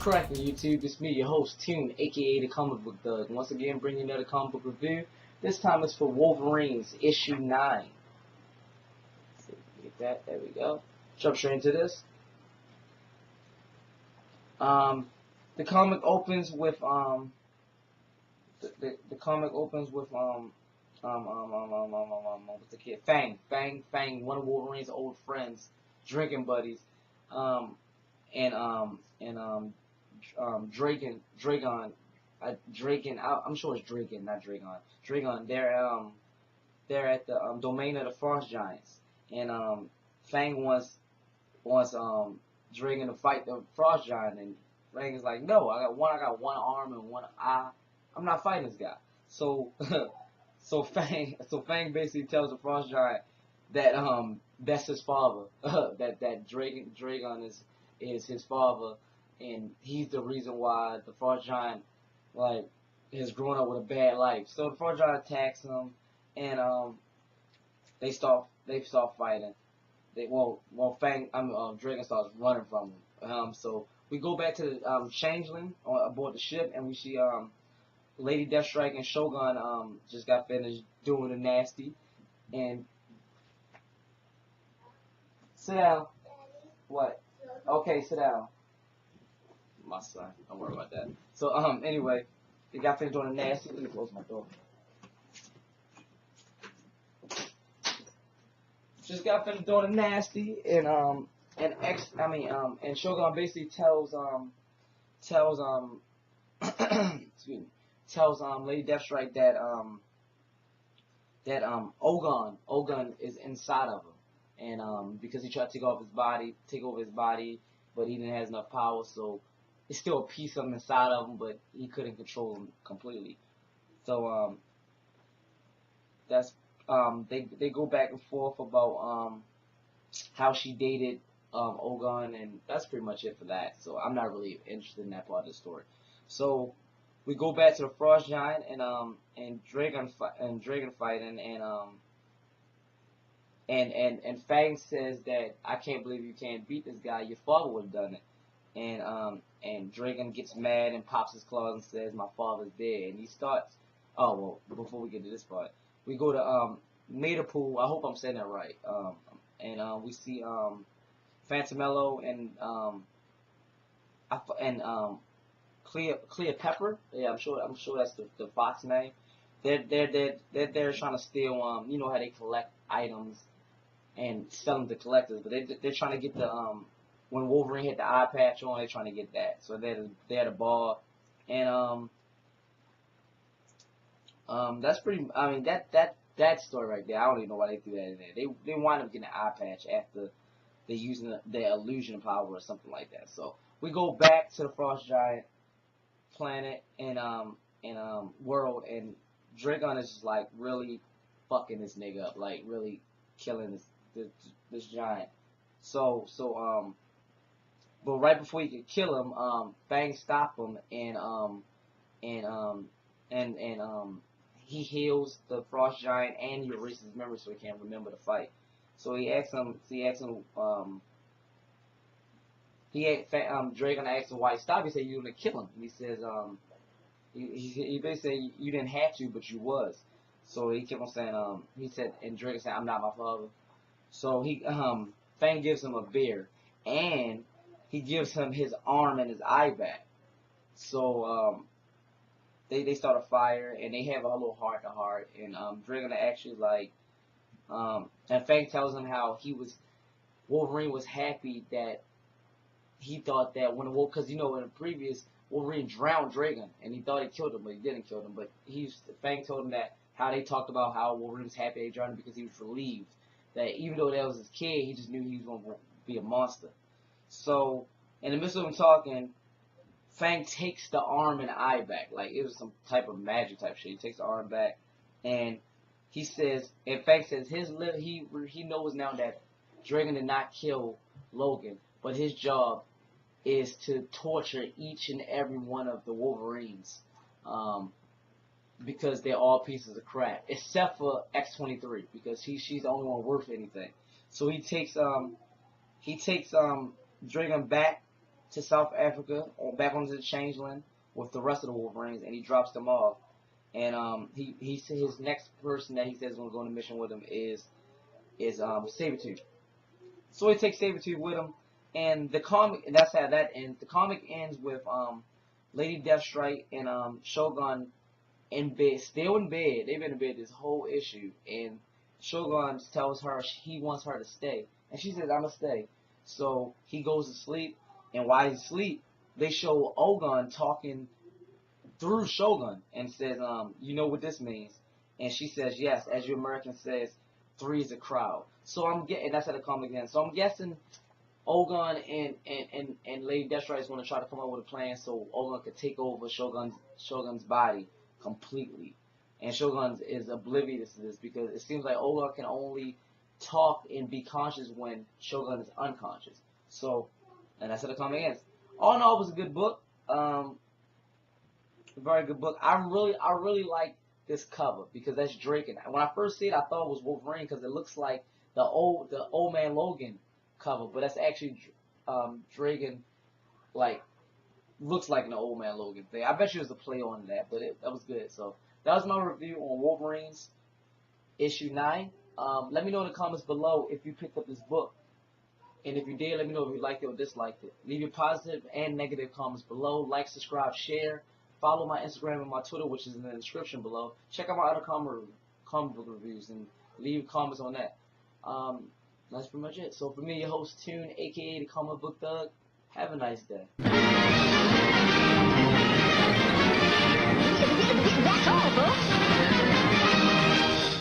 cracking, YouTube? It's me, your host, Tune, aka the Comic Book Doug. Once again, bringing another comic book review. This time it's for Wolverines, issue 9. Let's see, get that. There we go. Jump straight into this. The comic opens with the comic opens with what's the kid? Fang, one of Wolverine's old friends, drinking buddies, and Dragon, I'm sure it's Dragon, not Dragon. Dragon, they're at the domain of the Frost Giants, and Fang wants Dragon to fight the Frost Giant, and Fang is like, no, I got one arm and one eye. I'm not fighting this guy. So so Fang basically tells the Frost Giant that that's his father. that Dragon is his father, and he's the reason why the Frost Giant has grown up with a bad life. So the Frost Giant attacks him, and they start fighting. Dragon starts running from him. So we go back to the Changeling aboard the ship, and we see Lady Deathstrike and Shogun just got finished doing the nasty. And sit down. What? Okay, sit down. My son. Don't worry about that. So anyway, they got finished doing the nasty. Let me close my door. Just got finished doing the nasty, and Shogun basically tells excuse me, tells Lady Deathstrike that Ogun is inside of him, and because he tried to take over his body, but he didn't have enough power, so it's still a piece of him inside of him, but he couldn't control him completely. So that's they go back and forth about how she dated Ogun, and that's pretty much it for that. So I'm not really interested in that part of the story. So we go back to the Frost Giant and Dragon fighting, and Fang says that I can't believe you can't beat this guy. Your father would have done it. And Dragon gets mad and pops his claws and says my father's dead. And he starts. Oh well, before we get to this part, we go to Metapool. I hope I'm saying that right. And we see Phantomello and Clea Pepper. Yeah, I'm sure that's the fox name. They're trying to steal you know how they collect items and sell them to collectors, but they're trying to get the when Wolverine hit the eye patch on, they're trying to get that. So they're at the bar, and that's pretty. I mean that story right there. I don't even know why they threw that in there. They wind up getting an eye patch after they using their illusion power or something like that. So we go back to the Frost Giant planet and world, and Dragon is just like really fucking this nigga up, like really killing this giant. So but right before he could kill him, Fang stop him, and he heals the Frost Giant and he erases his memory so he can't remember the fight. So Dragon asks him why he stopped. He said you were gonna kill him. And he says he basically said you didn't have to, but you was. So he kept on saying he said, and Dragon said I'm not my father. So Fang gives him a beer, and he gives him his arm and his eye back. So they start a fire, and they have a little heart to heart, and Dragon actually and Fang tells him how Wolverine was happy that he thought that because in the previous Wolverine drowned Dragon, and he thought he killed him, but he didn't kill him. But Fang told him that how they talked about how Wolverine was happy they drowned him because he was relieved that even though that was his kid, he just knew he was going to be a monster. So in the midst of them talking, Fang takes the arm and eye back, like it was some type of magic type shit. He takes the arm back, and he says, and Fang says he knows now that Dragon did not kill Logan, but his job is to torture each and every one of the Wolverines, because they're all pieces of crap, except for X-23, because she's the only one worth anything. So he takes Dragon back to South Africa, back onto the Changeling with the rest of the Wolverines, and he drops them off. And he said his next person that he says is going to go on a mission with him is Sabretooth. So he takes Sabretooth with him, and the comic, that's how that ends. The comic ends with Lady Deathstrike and Shogun in bed, still in bed. They've been in bed this whole issue, and Shogun tells her he wants her to stay, and she says, "I'ma stay." So he goes to sleep, and while he's asleep, they show Ogun talking through Shogun and says, "You know what this means?" And she says, "Yes." As your American says, 3 is a crowd. So I'm getting, that's how the comic ends. So I'm guessing Ogun and Lady Deathstrike is going to try to come up with a plan so Ogun could take over Shogun's body completely. And Shogun is oblivious to this because it seems like Ogun can only talk and be conscious when Shogun is unconscious. So, and that's how the comic ends. All in all, it was a good book. A very good book. I really like this cover because that's Drake. And when I first see it, I thought it was Wolverine because it looks like the old man Logan cover, but that's actually Dragon, like, looks like an old man Logan thing. I bet you it was a play on that, but that was good. So that was my review on Wolverines issue 9. Let me know in the comments below if you picked up this book, and if you did, let me know if you liked it or disliked it. Leave your positive and negative comments below. Like, subscribe, share. Follow my Instagram and my Twitter, which is in the description below. Check out my other comic book reviews and leave comments on that. That's pretty much it. So for me, your host Tune, aka the Comic Book Thug, have a nice day.